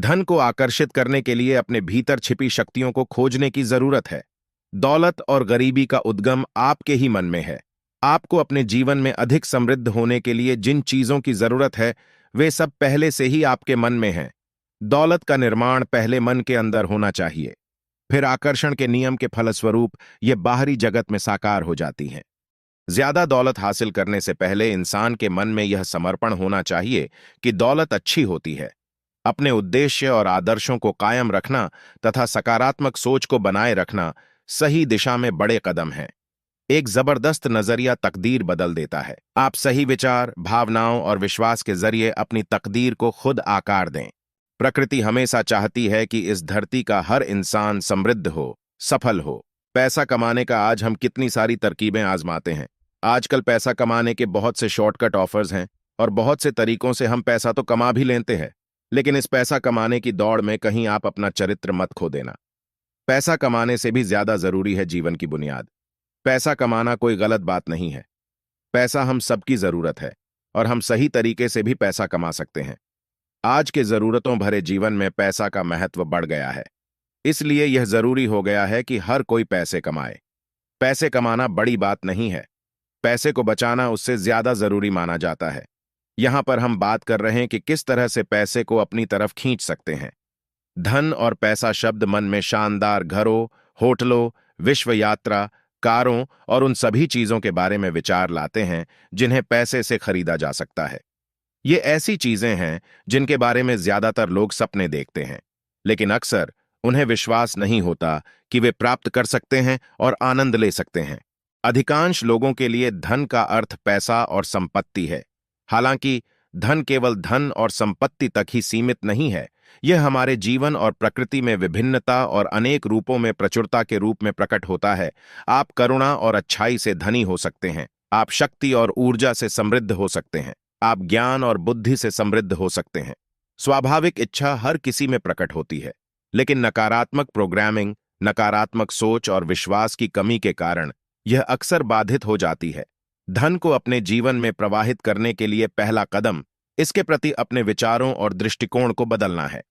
धन को आकर्षित करने के लिए अपने भीतर छिपी शक्तियों को खोजने की जरूरत है। दौलत और गरीबी का उद्गम आपके ही मन में है। आपको अपने जीवन में अधिक समृद्ध होने के लिए जिन चीजों की जरूरत है, वे सब पहले से ही आपके मन में हैं। दौलत का निर्माण पहले मन के अंदर होना चाहिए, फिर आकर्षण के नियम के फलस्वरूप ये बाहरी जगत में साकार हो जाती हैं। ज्यादा दौलत हासिल करने से पहले इंसान के मन में यह समर्पण होना चाहिए कि दौलत अच्छी होती है। अपने उद्देश्य और आदर्शों को कायम रखना तथा सकारात्मक सोच को बनाए रखना सही दिशा में बड़े कदम हैं। एक जबरदस्त नजरिया तकदीर बदल देता है। आप सही विचार, भावनाओं और विश्वास के जरिए अपनी तकदीर को खुद आकार दें। प्रकृति हमेशा चाहती है कि इस धरती का हर इंसान समृद्ध हो, सफल हो। पैसा कमाने का आज हम कितनी सारी तरकीबें आजमाते हैं। आजकल पैसा कमाने के बहुत से शॉर्टकट ऑफर्स हैं और बहुत से तरीकों से हम पैसा तो कमा भी लेते हैं, लेकिन इस पैसा कमाने की दौड़ में कहीं आप अपना चरित्र मत खो देना। पैसा कमाने से भी ज्यादा जरूरी है जीवन की बुनियाद। पैसा कमाना कोई गलत बात नहीं है। पैसा हम सबकी जरूरत है और हम सही तरीके से भी पैसा कमा सकते हैं। आज के जरूरतों भरे जीवन में पैसा का महत्व बढ़ गया है, इसलिए यह जरूरी हो गया है कि हर कोई पैसे कमाए। पैसे कमाना बड़ी बात नहीं है, पैसे को बचाना उससे ज्यादा जरूरी माना जाता है। यहां पर हम बात कर रहे हैं कि किस तरह से पैसे को अपनी तरफ खींच सकते हैं। धन और पैसा शब्द मन में शानदार घरों, होटलों, विश्व यात्रा, कारों और उन सभी चीजों के बारे में विचार लाते हैं जिन्हें पैसे से खरीदा जा सकता है। ये ऐसी चीजें हैं जिनके बारे में ज्यादातर लोग सपने देखते हैं, लेकिन अक्सर उन्हें विश्वास नहीं होता कि वे प्राप्त कर सकते हैं और आनंद ले सकते हैं। अधिकांश लोगों के लिए धन का अर्थ पैसा और संपत्ति है। हालांकि धन केवल धन और संपत्ति तक ही सीमित नहीं है, यह हमारे जीवन और प्रकृति में विभिन्नता और अनेक रूपों में प्रचुरता के रूप में प्रकट होता है। आप करुणा और अच्छाई से धनी हो सकते हैं, आप शक्ति और ऊर्जा से समृद्ध हो सकते हैं, आप ज्ञान और बुद्धि से समृद्ध हो सकते हैं। स्वाभाविक इच्छा हर किसी में प्रकट होती है, लेकिन नकारात्मक प्रोग्रामिंग, नकारात्मक सोच और विश्वास की कमी के कारण यह अक्सर बाधित हो जाती है। धन को अपने जीवन में प्रवाहित करने के लिए पहला कदम इसके प्रति अपने विचारों और दृष्टिकोण को बदलना है।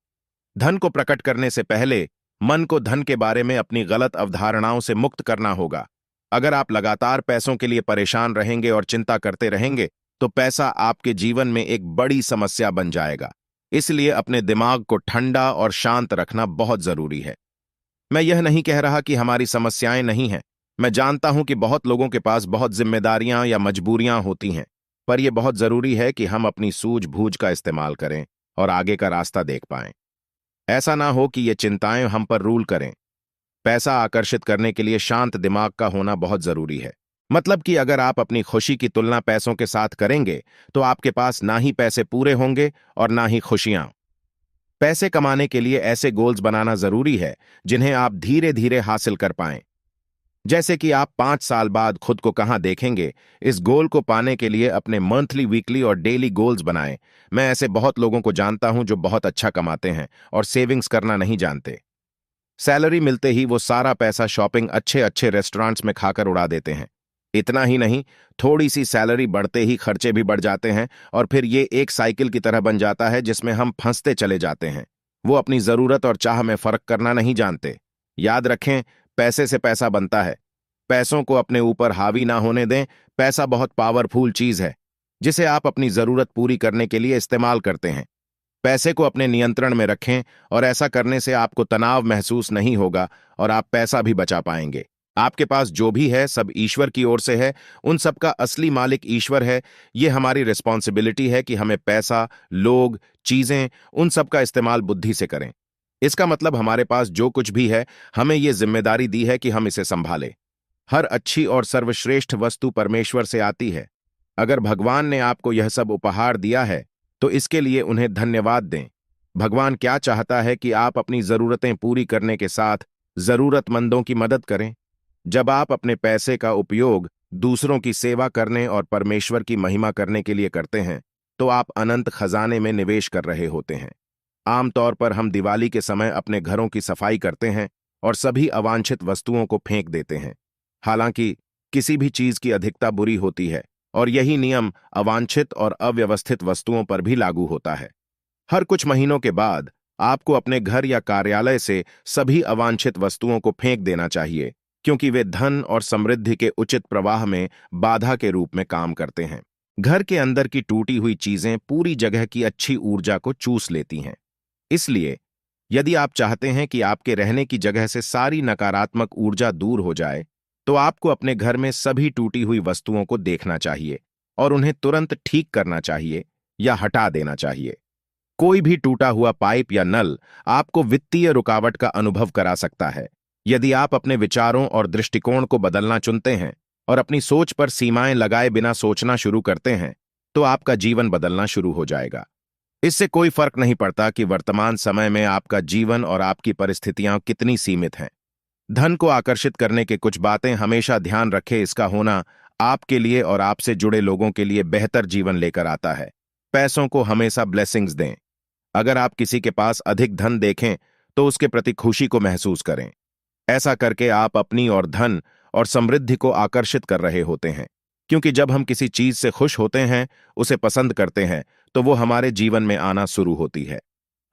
धन को प्रकट करने से पहले मन को धन के बारे में अपनी गलत अवधारणाओं से मुक्त करना होगा। अगर आप लगातार पैसों के लिए परेशान रहेंगे और चिंता करते रहेंगे, तो पैसा आपके जीवन में एक बड़ी समस्या बन जाएगा। इसलिए अपने दिमाग को ठंडा और शांत रखना बहुत जरूरी है। मैं यह नहीं कह रहा कि हमारी समस्याएं नहीं हैं। मैं जानता हूं कि बहुत लोगों के पास बहुत जिम्मेदारियां या मजबूरियां होती हैं, पर यह बहुत जरूरी है कि हम अपनी सूझबूझ का इस्तेमाल करें और आगे का रास्ता देख पाएं। ऐसा ना हो कि ये चिंताएं हम पर रूल करें। पैसा आकर्षित करने के लिए शांत दिमाग का होना बहुत जरूरी है। मतलब कि अगर आप अपनी खुशी की तुलना पैसों के साथ करेंगे, तो आपके पास ना ही पैसे पूरे होंगे और ना ही खुशियां। पैसे कमाने के लिए ऐसे गोल्स बनाना जरूरी है जिन्हें आप धीरे धीरे हासिल कर पाएं। जैसे कि आप 5 साल बाद खुद को कहां देखेंगे, इस गोल को पाने के लिए अपने मंथली, वीकली और डेली गोल्स बनाएं। मैं ऐसे बहुत लोगों को जानता हूं जो बहुत अच्छा कमाते हैं और सेविंग्स करना नहीं जानते। सैलरी मिलते ही वो सारा पैसा शॉपिंग, अच्छे अच्छे रेस्टोरेंट्स में खाकर उड़ा देते हैं। इतना ही नहीं, थोड़ी सी सैलरी बढ़ते ही खर्चे भी बढ़ जाते हैं और फिर ये एक साइकिल की तरह बन जाता है जिसमें हम फंसते चले जाते हैं। वो अपनी जरूरत और चाह में फर्क करना नहीं जानते। याद रखें, पैसे से पैसा बनता है। पैसों को अपने ऊपर हावी ना होने दें। पैसा बहुत पावरफुल चीज है जिसे आप अपनी जरूरत पूरी करने के लिए इस्तेमाल करते हैं। पैसे को अपने नियंत्रण में रखें और ऐसा करने से आपको तनाव महसूस नहीं होगा और आप पैसा भी बचा पाएंगे। आपके पास जो भी है सब ईश्वर की ओर से है। उन सब का असली मालिक ईश्वर है। ये हमारी रिस्पॉन्सिबिलिटी है कि हमें पैसा, लोग, चीजें, उन सब का इस्तेमाल बुद्धि से करें। इसका मतलब हमारे पास जो कुछ भी है, हमें ये जिम्मेदारी दी है कि हम इसे संभालें। हर अच्छी और सर्वश्रेष्ठ वस्तु परमेश्वर से आती है। अगर भगवान ने आपको यह सब उपहार दिया है, तो इसके लिए उन्हें धन्यवाद दें। भगवान क्या चाहता है कि आप अपनी जरूरतें पूरी करने के साथ जरूरतमंदों की मदद करें। जब आप अपने पैसे का उपयोग दूसरों की सेवा करने और परमेश्वर की महिमा करने के लिए करते हैं, तो आप अनंत खजाने में निवेश कर रहे होते हैं। आमतौर पर हम दिवाली के समय अपने घरों की सफाई करते हैं और सभी अवांछित वस्तुओं को फेंक देते हैं। हालांकि किसी भी चीज की अधिकता बुरी होती है और यही नियम अवांछित और अव्यवस्थित वस्तुओं पर भी लागू होता है। हर कुछ महीनों के बाद आपको अपने घर या कार्यालय से सभी अवांछित वस्तुओं को फेंक देना चाहिए, क्योंकि वे धन और समृद्धि के उचित प्रवाह में बाधा के रूप में काम करते हैं। घर के अंदर की टूटी हुई चीजें पूरी जगह की अच्छी ऊर्जा को चूस लेती हैं। इसलिए यदि आप चाहते हैं कि आपके रहने की जगह से सारी नकारात्मक ऊर्जा दूर हो जाए, तो आपको अपने घर में सभी टूटी हुई वस्तुओं को देखना चाहिए और उन्हें तुरंत ठीक करना चाहिए या हटा देना चाहिए। कोई भी टूटा हुआ पाइप या नल आपको वित्तीय रुकावट का अनुभव करा सकता है। यदि आप अपने विचारों और दृष्टिकोण को बदलना चुनते हैं और अपनी सोच पर सीमाएं लगाए बिना सोचना शुरू करते हैं, तो आपका जीवन बदलना शुरू हो जाएगा। इससे कोई फर्क नहीं पड़ता कि वर्तमान समय में आपका जीवन और आपकी परिस्थितियां कितनी सीमित हैं। धन को आकर्षित करने के कुछ बातें हमेशा ध्यान रखें, इसका होना आपके लिए और आपसे जुड़े लोगों के लिए बेहतर जीवन लेकर आता है। पैसों को हमेशा ब्लेसिंग्स दें। अगर आप किसी के पास अधिक धन देखें, तो उसके प्रति खुशी को महसूस करें। ऐसा करके आप अपनी और धन और समृद्धि को आकर्षित कर रहे होते हैं, क्योंकि जब हम किसी चीज से खुश होते हैं, उसे पसंद करते हैं, तो वो हमारे जीवन में आना शुरू होती है।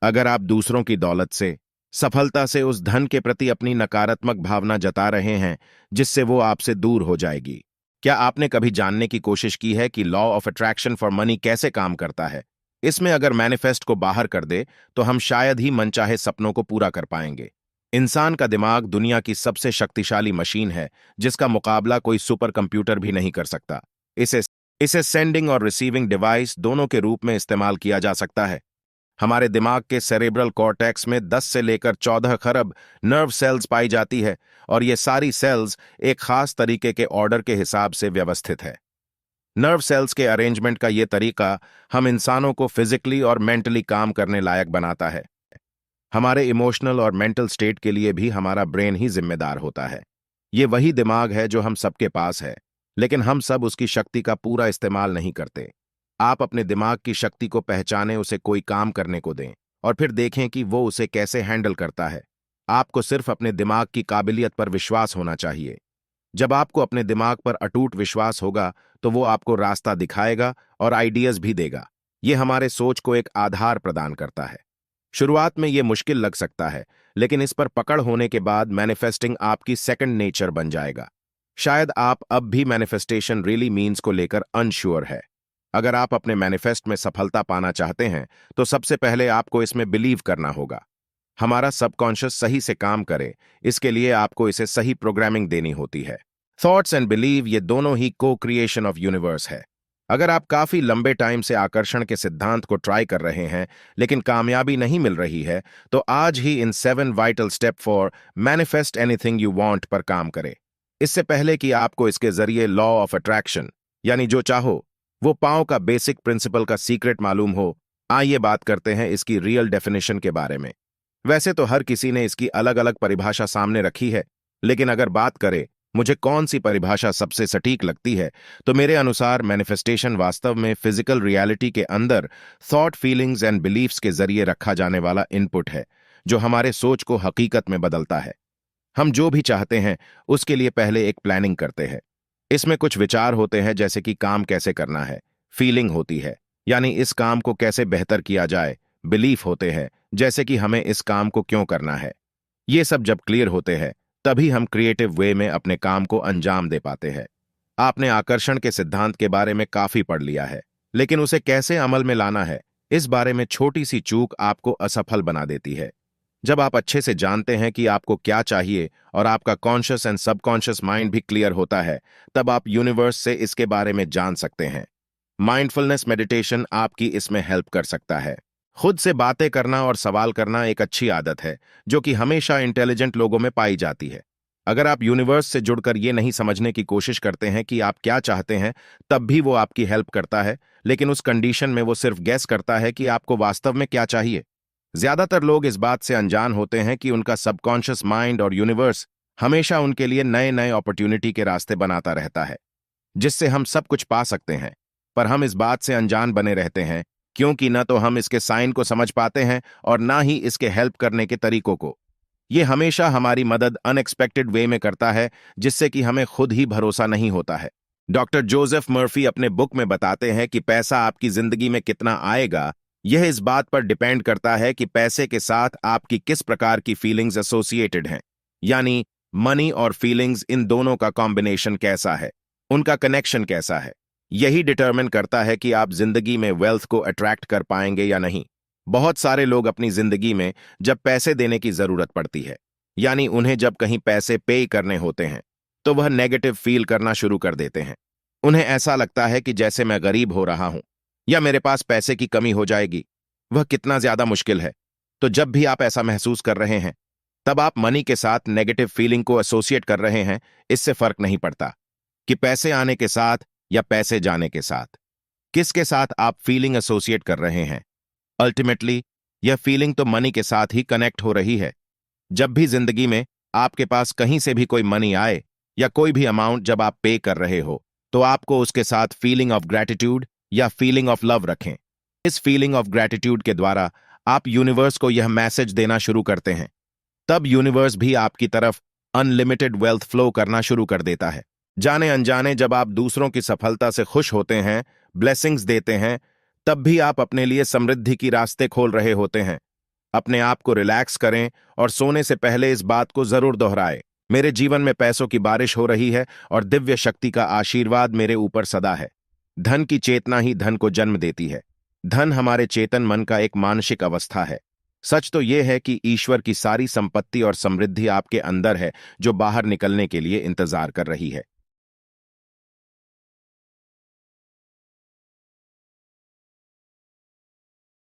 अगर आप दूसरों की दौलत से, सफलता से उस धन के प्रति अपनी नकारात्मक भावना जता रहे हैं, जिससे वो आपसे दूर हो जाएगी। क्या आपने कभी जानने की कोशिश की है कि law of attraction for money कैसे काम करता है? इसमें अगर मैनिफेस्ट को बाहर कर दे, तो हम शायद ही मनचाहे सपनों को पूरा कर पाएंगे। इंसान का दिमाग दुनिया की सबसे शक्तिशाली मशीन है, जिसका मुकाबला कोई सुपर कंप्यूटर भी नहीं कर सकता। इसे इसे सेंडिंग और रिसीविंग डिवाइस दोनों के रूप में इस्तेमाल किया जा सकता है। हमारे दिमाग के सेरेब्रल कॉर्टेक्स में 10 से लेकर 14 खरब नर्व सेल्स पाई जाती है, और ये सारी सेल्स एक खास तरीके के ऑर्डर के हिसाब से व्यवस्थित है। नर्व सेल्स के अरेंजमेंट का ये तरीका हम इंसानों को फिजिकली और मेंटली काम करने लायक बनाता है। हमारे इमोशनल और मेंटल स्टेट के लिए भी हमारा ब्रेन ही जिम्मेदार होता है। ये वही दिमाग है जो हम सबके पास है, लेकिन हम सब उसकी शक्ति का पूरा इस्तेमाल नहीं करते। आप अपने दिमाग की शक्ति को पहचानें, उसे कोई काम करने को दें और फिर देखें कि वो उसे कैसे हैंडल करता है। आपको सिर्फ अपने दिमाग की काबिलियत पर विश्वास होना चाहिए। जब आपको अपने दिमाग पर अटूट विश्वास होगा, तो वो आपको रास्ता दिखाएगा और आइडियाज भी देगा। ये हमारे सोच को एक आधार प्रदान करता है। शुरुआत में ये मुश्किल लग सकता है, लेकिन इस पर पकड़ होने के बाद मैनिफेस्टिंग आपकी सेकंड नेचर बन जाएगा। शायद आप अब भी मैनिफेस्टेशन रियली मीन्स को लेकर अनश्योर है। अगर आप अपने मैनिफेस्ट में सफलता पाना चाहते हैं, तो सबसे पहले आपको इसमें बिलीव करना होगा। हमारा सबकॉन्शियस सही से काम करे, इसके लिए आपको इसे सही प्रोग्रामिंग देनी होती है। थॉट्स एंड बिलीव, ये दोनों ही को क्रिएशन ऑफ यूनिवर्स है। अगर आप काफी लंबे टाइम से आकर्षण के सिद्धांत को ट्राई कर रहे हैं, लेकिन कामयाबी नहीं मिल रही है, तो आज ही इन 7 vital step for manifest anything you want पर काम करें। इससे पहले कि आपको इसके जरिए लॉ ऑफ अट्रैक्शन, यानी जो चाहो वो पाओ का बेसिक प्रिंसिपल का सीक्रेट मालूम हो, आइए बात करते हैं इसकी रियल डेफिनेशन के बारे में। वैसे तो हर किसी ने इसकी अलग अलग परिभाषा सामने रखी है, लेकिन अगर बात करें मुझे कौन सी परिभाषा सबसे सटीक लगती है, तो मेरे अनुसार मैनिफेस्टेशन वास्तव में फिजिकल रियलिटी के अंदर थॉट, फीलिंग्स एंड बिलीफ्स के जरिए रखा जाने वाला इनपुट है, जो हमारे सोच को हकीकत में बदलता है। हम जो भी चाहते हैं, उसके लिए पहले एक प्लानिंग करते हैं। इसमें कुछ विचार होते हैं, जैसे कि काम कैसे करना है। फीलिंग होती है, यानी इस काम को कैसे बेहतर किया जाए। बिलीफ होते हैं, जैसे कि हमें इस काम को क्यों करना है। ये सब जब क्लियर होते हैं, तभी हम क्रिएटिव वे में अपने काम को अंजाम दे पाते हैं। आपने आकर्षण के सिद्धांत के बारे में काफी पढ़ लिया है, लेकिन उसे कैसे अमल में लाना है, इस बारे में छोटी सी चूक आपको असफल बना देती है। जब आप अच्छे से जानते हैं कि आपको क्या चाहिए और आपका कॉन्शियस एंड सबकॉन्शियस माइंड भी क्लियर होता है, तब आप यूनिवर्स से इसके बारे में जान सकते हैं। माइंडफुलनेस मेडिटेशन आपकी इसमें हेल्प कर सकता है। खुद से बातें करना और सवाल करना एक अच्छी आदत है, जो कि हमेशा इंटेलिजेंट लोगों में पाई जाती है। अगर आप यूनिवर्स से जुड़कर ये नहीं समझने की कोशिश करते हैं कि आप क्या चाहते हैं, तब भी वो आपकी हेल्प करता है, लेकिन उस कंडीशन में वो सिर्फ गैस करता है कि आपको वास्तव में क्या चाहिए। ज्यादातर लोग इस बात से अनजान होते हैं कि उनका सबकॉन्शियस माइंड और यूनिवर्स हमेशा उनके लिए नए नए अपॉर्चुनिटी के रास्ते बनाता रहता है, जिससे हम सब कुछ पा सकते हैं। पर हम इस बात से अनजान बने रहते हैं, क्योंकि न तो हम इसके साइन को समझ पाते हैं और ना ही इसके हेल्प करने के तरीकों को। ये हमेशा हमारी मदद अनएक्सपेक्टेड वे में करता है, जिससे कि हमें खुद ही भरोसा नहीं होता है। डॉक्टर जोसेफ मर्फी अपने बुक में बताते हैं कि पैसा आपकी जिंदगी में कितना आएगा, यह इस बात पर डिपेंड करता है कि पैसे के साथ आपकी किस प्रकार की फीलिंग्स एसोसिएटेड हैं, यानी मनी और फीलिंग्स, इन दोनों का कॉम्बिनेशन कैसा है, उनका कनेक्शन कैसा है। यही डिटरमिन करता है कि आप जिंदगी में वेल्थ को अट्रैक्ट कर पाएंगे या नहीं। बहुत सारे लोग अपनी जिंदगी में जब पैसे देने की जरूरत पड़ती है, यानी उन्हें जब कहीं पैसे पे करने होते हैं, तो वह नेगेटिव फील करना शुरू कर देते हैं। उन्हें ऐसा लगता है कि जैसे मैं गरीब हो रहा हूं या मेरे पास पैसे की कमी हो जाएगी। वह कितना ज्यादा मुश्किल है। तो जब भी आप ऐसा महसूस कर रहे हैं, तब आप मनी के साथ नेगेटिव फीलिंग को एसोसिएट कर रहे हैं। इससे फर्क नहीं पड़ता कि पैसे आने के साथ या पैसे जाने के साथ किसके साथ आप फीलिंग एसोसिएट कर रहे हैं। अल्टीमेटली यह फीलिंग तो मनी के साथ ही कनेक्ट हो रही है। जब भी जिंदगी में आपके पास कहीं से भी कोई मनी आए या कोई भी अमाउंट जब आप पे कर रहे हो, तो आपको उसके साथ फीलिंग ऑफ ग्रैटिट्यूड या फीलिंग ऑफ लव रखें। इस फीलिंग ऑफ ग्रैटिट्यूड के द्वारा आप यूनिवर्स को यह मैसेज देना शुरू करते हैं। तब यूनिवर्स भी आपकी तरफ अनलिमिटेड वेल्थ फ्लो करना शुरू कर देता है। जाने अनजाने जब आप दूसरों की सफलता से खुश होते हैं, ब्लेसिंग्स देते हैं, तब भी आप अपने लिए समृद्धि की रास्ते खोल रहे होते हैं। अपने आप को रिलैक्स करें और सोने से पहले इस बात को जरूर दोहराएं, मेरे जीवन में पैसों की बारिश हो रही है और दिव्य शक्ति का आशीर्वाद मेरे ऊपर सदा है। धन की चेतना ही धन को जन्म देती है। धन हमारे चेतन मन का एक मानसिक अवस्था है। सच तो यह है कि ईश्वर की सारी संपत्ति और समृद्धि आपके अंदर है, जो बाहर निकलने के लिए इंतजार कर रही है।